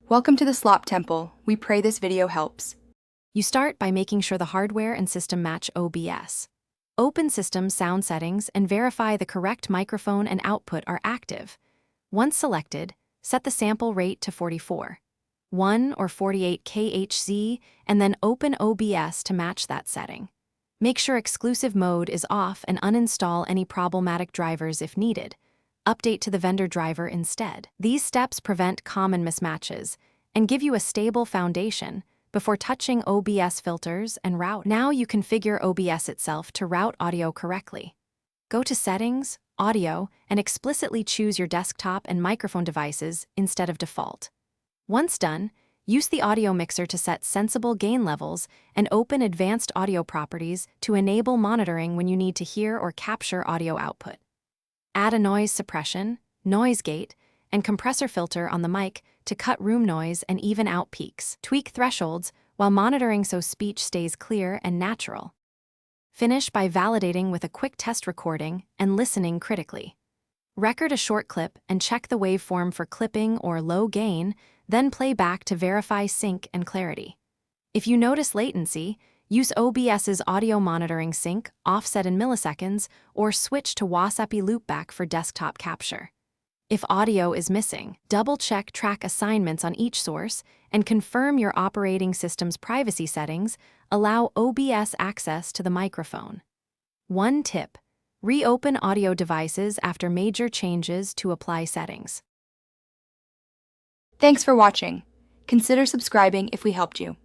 Welcome to the Slop Temple. We pray this video helps. You start by making sure the hardware and system match OBS. Open System Sound Settings and verify the correct microphone and output are active. Once selected, set the sample rate to 44, 1 or 48 kHz, and then open OBS to match that setting. Make sure exclusive mode is off and uninstall any problematic drivers if needed. Update to the vendor driver instead. These steps prevent common mismatches and give you a stable foundation before touching OBS filters and route. Now you configure OBS itself to route audio correctly. Go to Settings, Audio, and explicitly choose your desktop and microphone devices instead of default. Once done, use the audio mixer to set sensible gain levels and open advanced audio properties to enable monitoring when you need to hear or capture audio output. Add a noise suppression, noise gate, and compressor filter on the mic to cut room noise and even out peaks. Tweak thresholds while monitoring so speech stays clear and natural. Finish by validating with a quick test recording and listening critically. Record a short clip and check the waveform for clipping or low gain, then play back to verify sync and clarity. If you notice latency, use OBS's audio monitoring sync, offset in milliseconds, or switch to WASAPI loopback for desktop capture. If audio is missing, double-check track assignments on each source and confirm your operating system's privacy settings allow OBS access to the microphone. One tip: reopen audio devices after major changes to apply settings. Thanks for watching. Consider subscribing if we helped you.